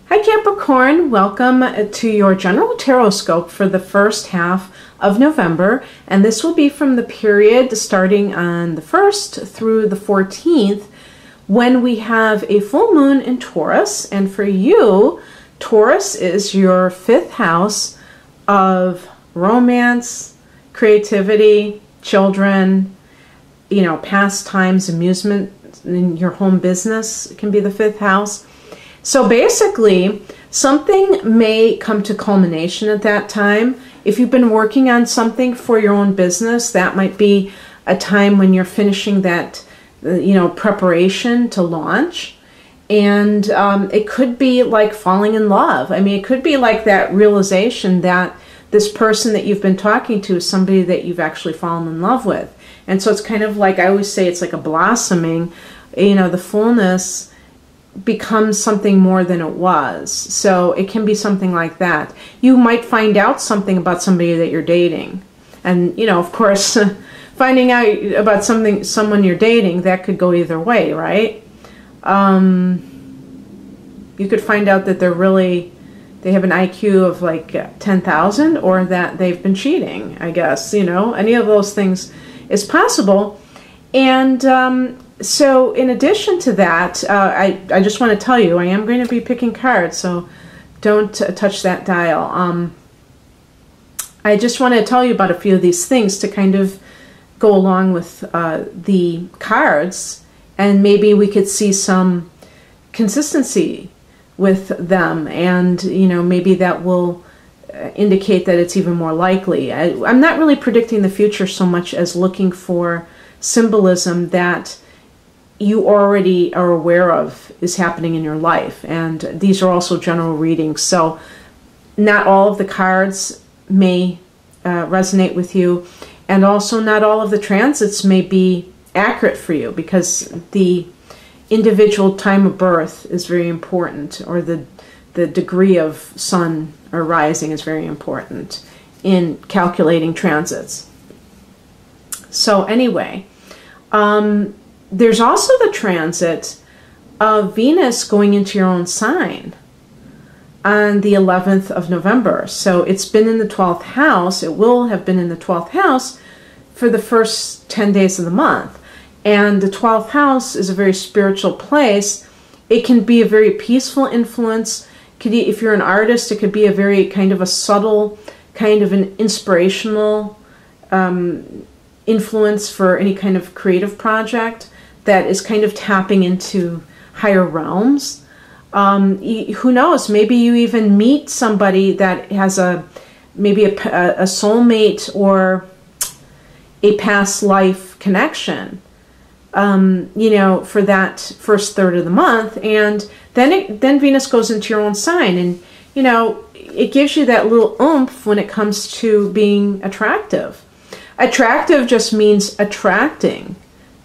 Hi Capricorn, welcome to your general Tarotscope for the first half of November, and this will be from the period starting on the 1st through the 14th when we have a full moon in Taurus. And for you, Taurus is your 5th house of romance, creativity, children, pastimes, amusement, in your home business can be the 5th house. So basically, something may come to culmination at that time. If you've been working on something for your own business, that might be a time when you're finishing that, preparation to launch. And it could be like falling in love. I mean, it could be like that realization that this person that you've been talking to is somebody that you've actually fallen in love with. And so it's kind of like, I always say, it's like a blossoming, the fullness becomes something more than it was. So it can be something like that. You might find out something about somebody that you're dating. And, of course, finding out about someone you're dating, that could go either way, right? You could find out that they have an IQ of like 10,000, or that they've been cheating, I guess. Any of those things is possible. And so in addition to that, I just want to tell you, I am going to be picking cards, so don't touch that dial. I just want to tell you about a few of these things to kind of go along with the cards, and maybe we could see some consistency with them, and maybe that will indicate that it's even more likely. I'm not really predicting the future so much as looking for symbolism that you already are aware of is happening in your life. And these are also general readings, so not all of the cards may resonate with you, and also not all of the transits may be accurate for you, because the individual time of birth is very important, or the degree of sun or rising is very important in calculating transits. So anyway, there's also the transit of Venus going into your own sign on the 11th of November. So it's been in the 12th house. It will have been in the 12th house for the first 10 days of the month. And the 12th house is a very spiritual place. It can be a very peaceful influence. If you're an artist, it could be a very kind of a subtle, kind of an inspirational influence for any kind of creative project that is kind of tapping into higher realms. Who knows? Maybe you even meet somebody that has maybe a soulmate or a past life connection, for that first third of the month, and then Venus goes into your own sign, and it gives you that little oomph when it comes to being attractive. Attractive just means attracting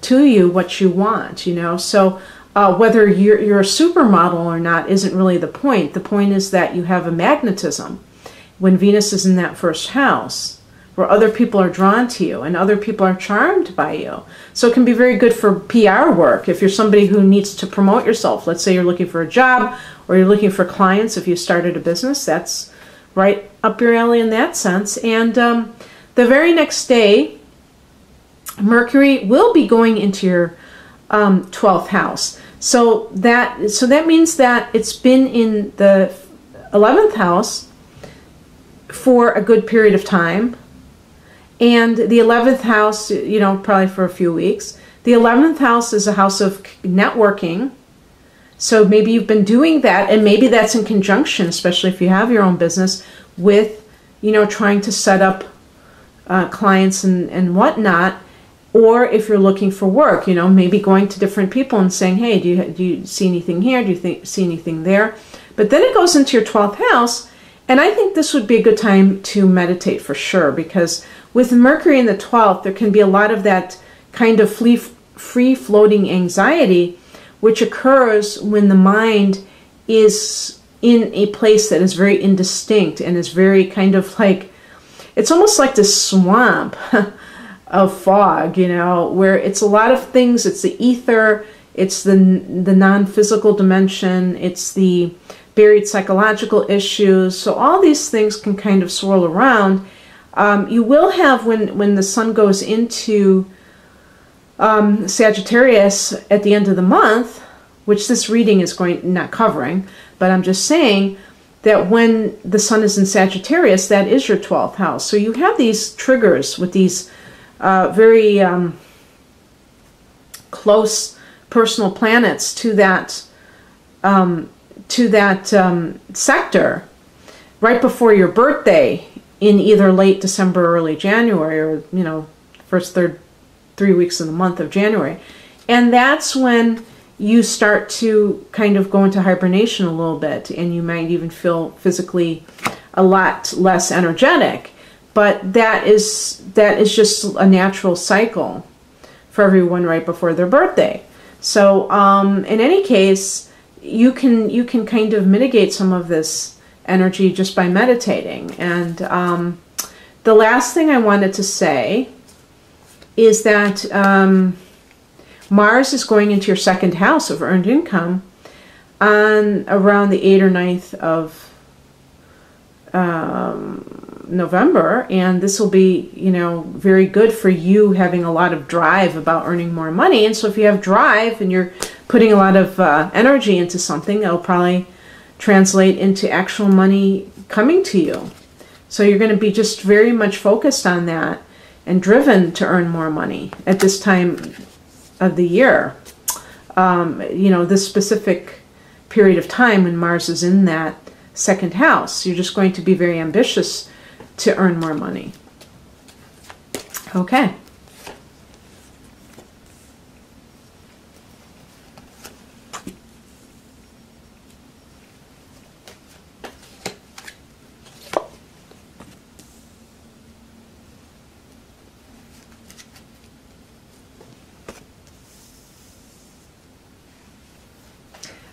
to you what you want, so whether you're a supermodel or not isn't really the point. The point is that you have a magnetism when Venus is in that first house, where other people are drawn to you and other people are charmed by you. So it can be very good for PR work. If you're somebody who needs to promote yourself, let's say you're looking for a job, or you're looking for clients, if you started a business, that's right up your alley in that sense. And the very next day, Mercury will be going into your 12th house. So that means that it's been in the 11th house for a good period of time. And the 11th house, probably for a few weeks. The 11th house is a house of networking. So maybe you've been doing that, and maybe that's in conjunction, especially if you have your own business, with, trying to set up clients and whatnot. Or if you're looking for work, maybe going to different people and saying, hey, do you see anything here? Do you see anything there? But then it goes into your 12th house. And I think this would be a good time to meditate for sure, because with Mercury in the 12th, there can be a lot of that kind of free-floating anxiety, which occurs when the mind is in a place that is very indistinct and is very kind of like, it's almost like this swamp of fog, where it's a lot of things. It's the ether, it's the non-physical dimension, it's the buried psychological issues. So all these things can kind of swirl around. You will have, when the sun goes into Sagittarius at the end of the month, which this reading is not covering, but I'm just saying that when the sun is in Sagittarius, that is your 12th house. So you have these triggers with these very close personal planets to that sector right before your birthday in either late December or early January, or first 3 weeks of the month of January. And that's when you start to kind of go into hibernation a little bit, and you might even feel physically a lot less energetic. But that is just a natural cycle for everyone right before their birthday. So in any case, you can kind of mitigate some of this energy just by meditating. And the last thing I wanted to say is that Mars is going into your second house of earned income on around the 8th or 9th of November, and this will be, very good for you having a lot of drive about earning more money. And so if you have drive and you're putting a lot of energy into something, it'll probably translate into actual money coming to you. So you're going to be just very much focused on that and driven to earn more money at this time of the year. This specific period of time when Mars is in that second house, you're just going to be very ambitious to earn more money. Okay.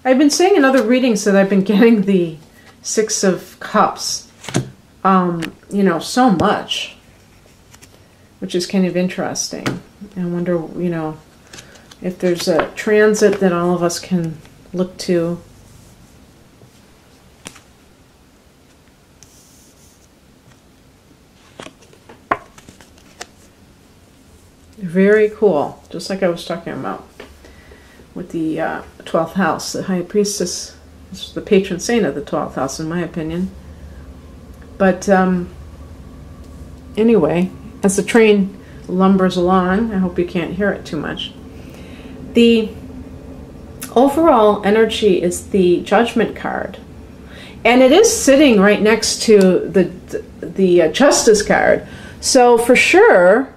I've been saying in other readings that I've been getting the Six of Cups, so much, which is kind of interesting. I wonder, if there's a transit that all of us can look to. Very cool, just like I was talking about with the 12th house. The High Priestess is the patron saint of the 12th house, in my opinion. But anyway, as the train lumbers along, I hope you can't hear it too much. The overall energy is the Judgment card. And it is sitting right next to the Justice card. So for sure,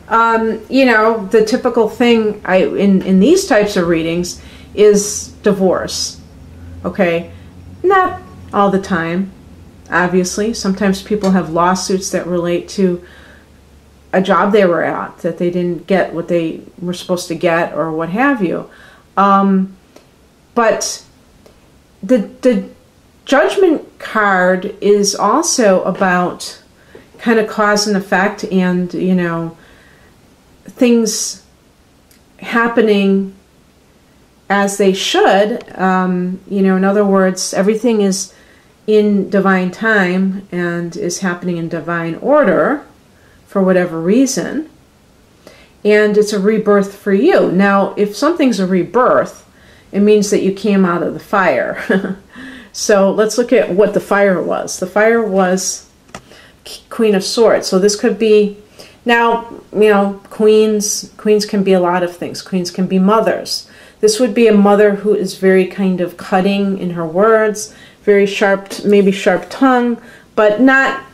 the typical thing in these types of readings is divorce. Okay? Not all the time, obviously. Sometimes people have lawsuits that relate to a job they were at, that they didn't get what they were supposed to get, or what have you. But the Judgment card is also about kind of cause and effect, and, things happening as they should. In other words, everything is in divine time and is happening in divine order for whatever reason. And it's a rebirth for you. Now, if something's a rebirth, it means that you came out of the fire. So let's look at what the fire was. The fire was Queen of Swords. So this could be, now, queens can be a lot of things. Queens can be mothers. This would be a mother who is very kind of cutting in her words, very sharp, maybe sharp tongue, but not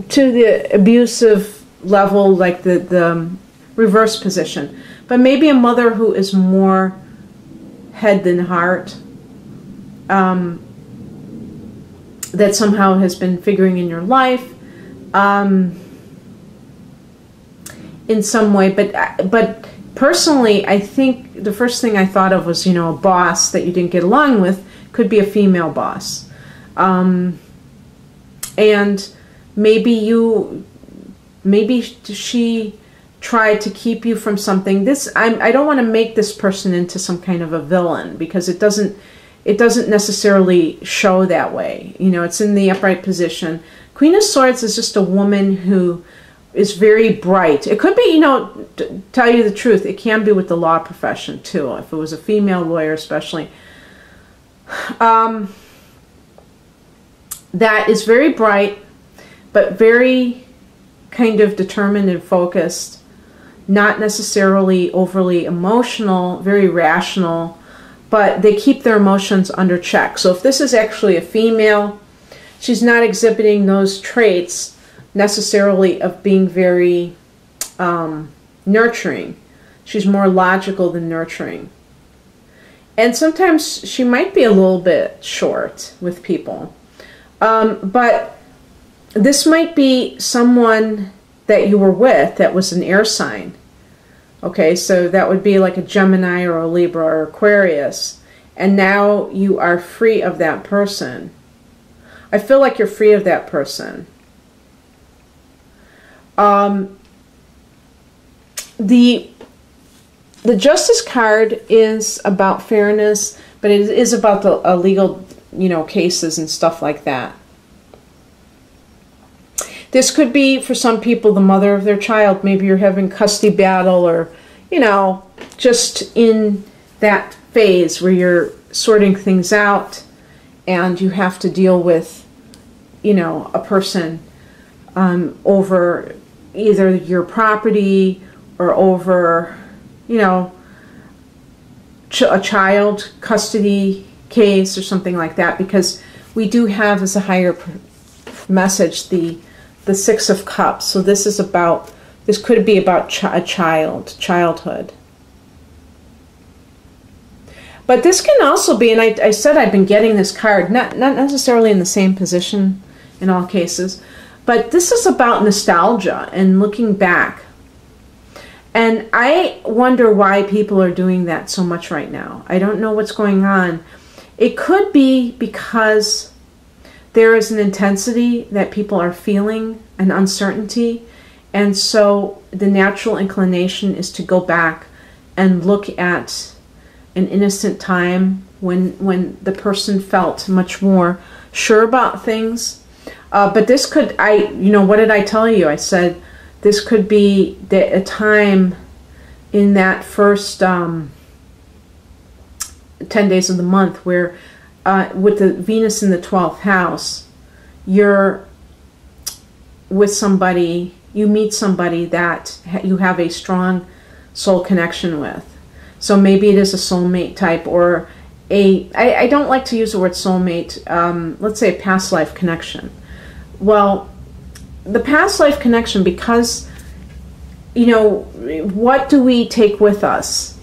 to the abusive level like the reverse position. But maybe a mother who is more head than heart, that somehow has been figuring in your life in some way. But personally, I think the first thing I thought of was, a boss that you didn't get along with. Could be a female boss. And maybe she tried to keep you from something. I don't want to make this person into some kind of a villain, because it doesn't it doesn't necessarily show that way. You know, it's in the upright position. Queen of Swords is just a woman who is very bright. It could be, you know, to tell you the truth, it can be with the law profession too, if it was a female lawyer especially. That is very bright, but very kind of determined and focused, not necessarily overly emotional, very rational, but they keep their emotions under check. So if this is actually a female, she's not exhibiting those traits necessarily of being very nurturing. She's more logical than nurturing. And sometimes she might be a little bit short with people. But this might be someone that you were with that was an air sign. Okay, so that would be like a Gemini or a Libra or Aquarius. And now you are free of that person. I feel like you're free of that person. The Justice card is about fairness, but it is about the legal, you know, cases and stuff like that. This could be, for some people, the mother of their child. Maybe you're having custody battle, or, you know, just in that phase where you're sorting things out and you have to deal with, you know, a person over either your property or over, you know, a child custody case or something like that, because we do have as a higher message the Six of Cups. So this is about, this could be about childhood. But this can also be, and I said I've been getting this card, not necessarily in the same position in all cases, but this is about nostalgia and looking back. And I wonder why people are doing that so much right now. I don't know what's going on. It could be because there is an intensity that people are feeling, an uncertainty, and so the natural inclination is to go back and look at an innocent time when the person felt much more sure about things. But this could, you know, what did I tell you? I said this could be a time in that first 10 days of the month where with the Venus in the 12th house, you're with somebody, you meet somebody that you have a strong soul connection with. So maybe it is a soulmate type, or I don't like to use the word soulmate, let's say a past life connection. Well, the past life connection, because, you know, what do we take with us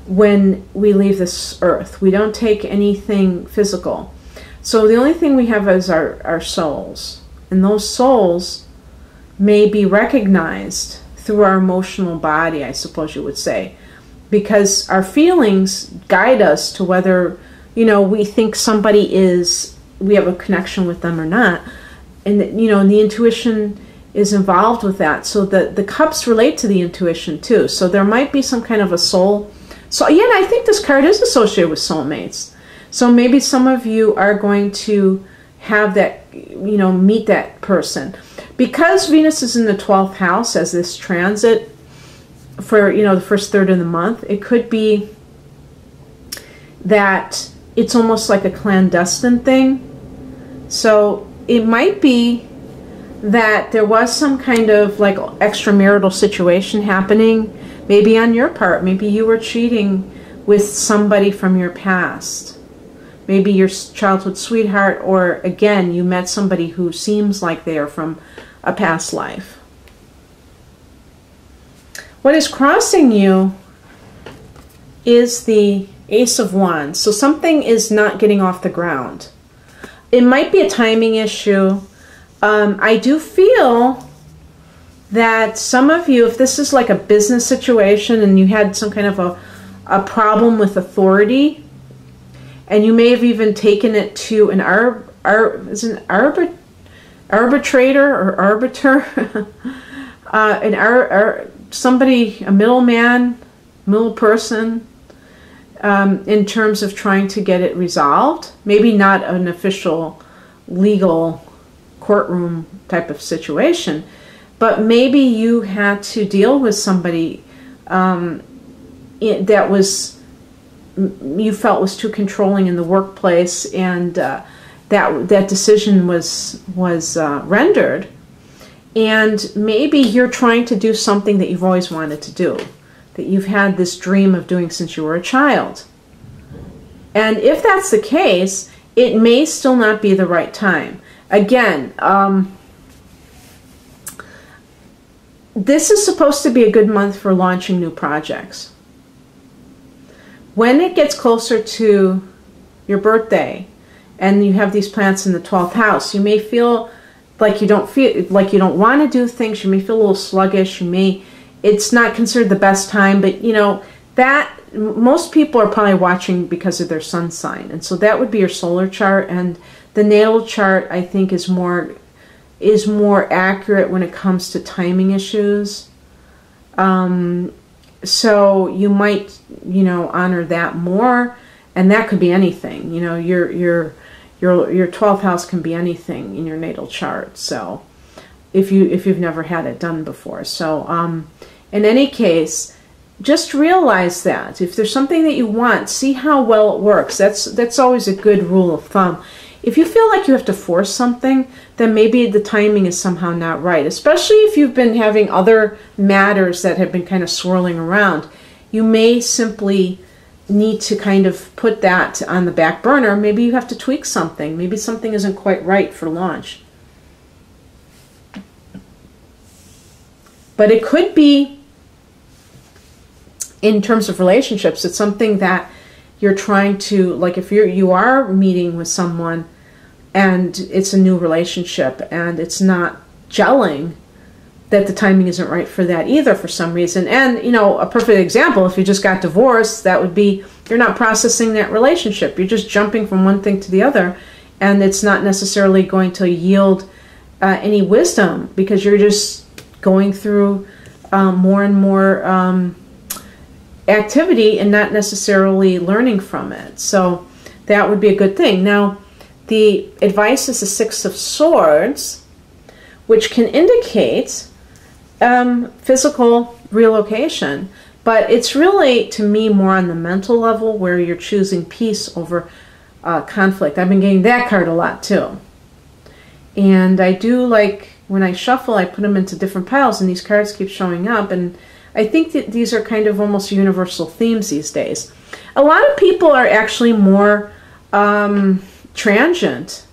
when we leave this earth? We don't take anything physical. So the only thing we have is our souls. And those souls may be recognized through our emotional body, I suppose you would say. Because our feelings guide us to whether, you know, we think somebody is, we have a connection with them or not. And, you know, and the intuition is involved with that. So the cups relate to the intuition too. So there might be some kind of a soul. So yeah, I think this card is associated with soulmates. So maybe some of you are going to have that, you know, meet that person. Because Venus is in the 12th house as this transit for, you know, the first third of the month, it could be that it's almost like a clandestine thing. So it might be that there was some kind of like extramarital situation happening, maybe on your part. Maybe you were cheating with somebody from your past. Maybe your childhood sweetheart, or again, you met somebody who seems like they are from a past life. What is crossing you is the Ace of Wands. So something is not getting off the ground. It might be a timing issue. I do feel that some of you, if this is like a business situation and you had some kind of a problem with authority, and you may have even taken it to an arbitrator or arbiter, somebody, a middleman, middle person, in terms of trying to get it resolved. Maybe not an official legal courtroom type of situation, but maybe you had to deal with somebody that was, you felt was too controlling in the workplace, and that decision was rendered. And maybe you're trying to do something that you've always wanted to do, that you've had this dream of doing since you were a child. And if that's the case, it may still not be the right time. Again, this is supposed to be a good month for launching new projects. When it gets closer to your birthday and you have these planets in the 12th house, you may feel like you don't want to do things. You may feel a little sluggish. It's not considered the best time, but that most people are probably watching because of their sun sign, and so that would be your solar chart. And the natal chart, I think, is more accurate when it comes to timing issues. So you might honor that more, and that could be anything. Your 12th house can be anything in your natal chart. So if you've never had it done before, so in any case, just realize that if there's something that you want, see how well it works. That's always a good rule of thumb. If you feel like you have to force something, then maybe the timing is somehow not right, especially if you've been having other matters that have been kind of swirling around. You may simply need to kind of put that on the back burner. Maybe you have to tweak something. Maybe something isn't quite right for launch. But it could be, in terms of relationships, it's something that you're trying to, like if you are meeting with someone and it's a new relationship and it's not gelling, that the timing isn't right for that either for some reason. And a perfect example, if you just got divorced, that would be you're not processing that relationship. You're just jumping from one thing to the other, and it's not necessarily going to yield any wisdom because you're just going through more and more activity and not necessarily learning from it. So that would be a good thing. Now, the advice is the Six of Swords, which can indicate physical relocation, but it's really, to me, more on the mental level where you're choosing peace over conflict. I've been getting that card a lot too. And I do like, when I shuffle, I put them into different piles and these cards keep showing up, and I think that these are kind of almost universal themes these days. A lot of people are actually more transient.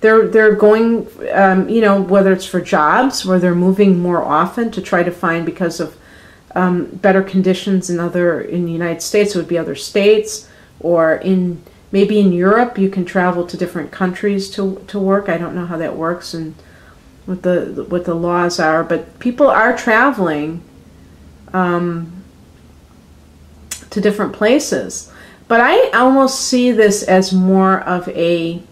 They're going, whether it's for jobs, where they're moving more often to try to find, because of better conditions in the United States, it would be other states, or maybe in Europe, you can travel to different countries to work. I don't know how that works and what the laws are, but people are traveling to different places. But I almost see this as more of a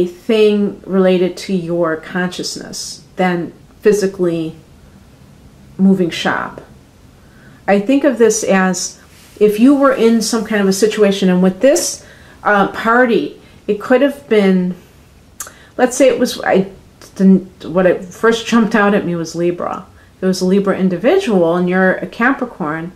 thing related to your consciousness than physically moving shop. I think of this as if you were in some kind of a situation, and with this party, it could have been, let's say it was, what it first jumped out at me was Libra. It was a Libra individual and you're a Capricorn.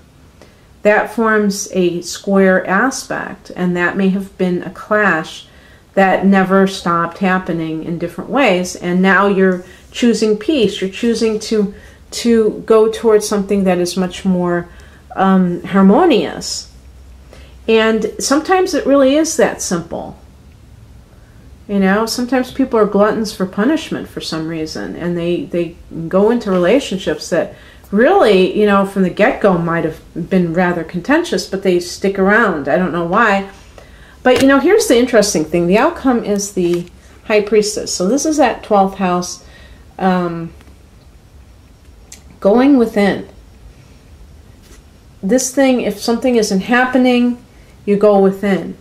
That forms a square aspect, and that may have been a clash that never stopped happening in different ways, and now you're choosing peace. You're choosing to go towards something that is much more harmonious. And sometimes it really is that simple. Sometimes people are gluttons for punishment for some reason, and they go into relationships that really, from the get-go might have been rather contentious, but they stick around. I don't know why. But, here's the interesting thing. The outcome is the High Priestess. So this is that 12th house, going within. This thing, if something isn't happening, you go within.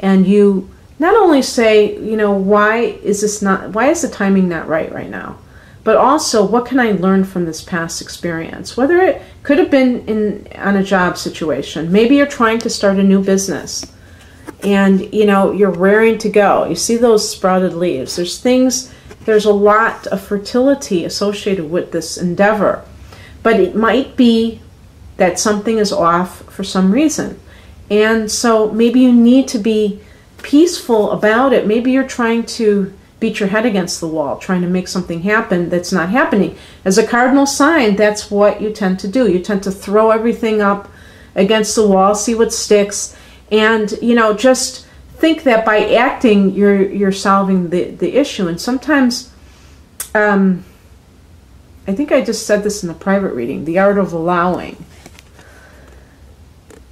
And you not only say, why is the timing not right now? but also what can I learn from this past experience? Whether it could have been on a job situation. Maybe you're trying to start a new business and, you know, you're raring to go. You see those sprouted leaves. There's a lot of fertility associated with this endeavor, but it might be that something is off for some reason. And so maybe you need to be peaceful about it. Maybe you're trying to beat your head against the wall, trying to make something happen that's not happening. As a cardinal sign, that's what you tend to do. You tend to throw everything up against the wall, see what sticks, and, you know, just think that by acting, you're solving the issue. And sometimes, I think I just said this in the private reading, the art of allowing.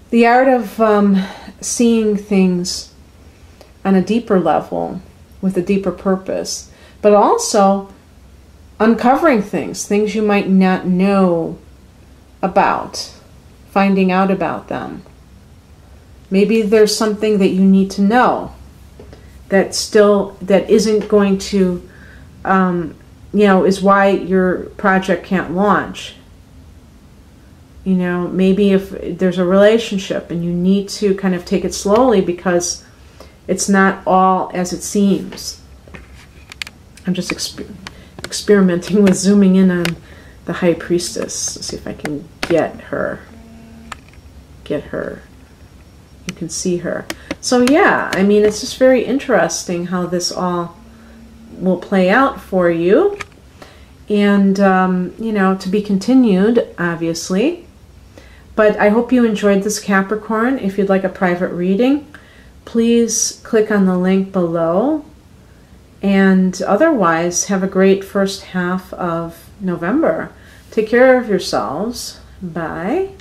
The art of seeing things on a deeper level with a deeper purpose, but also uncovering things you might not know about, finding out about them. Maybe there's something that you need to know that isn't going to, you know, is why your project can't launch. You know, maybe if there's a relationship and you need to kind of take it slowly because it's not all as it seems. I'm just experimenting with zooming in on the High Priestess. Let's see if I can get her. You can see her. So yeah, I mean, it's just very interesting how this all will play out for you. And, you know, to be continued, obviously. But I hope you enjoyed this, Capricorn. If you'd like a private reading, please click on the link below. And otherwise, have a great first half of November. Take care of yourselves. Bye.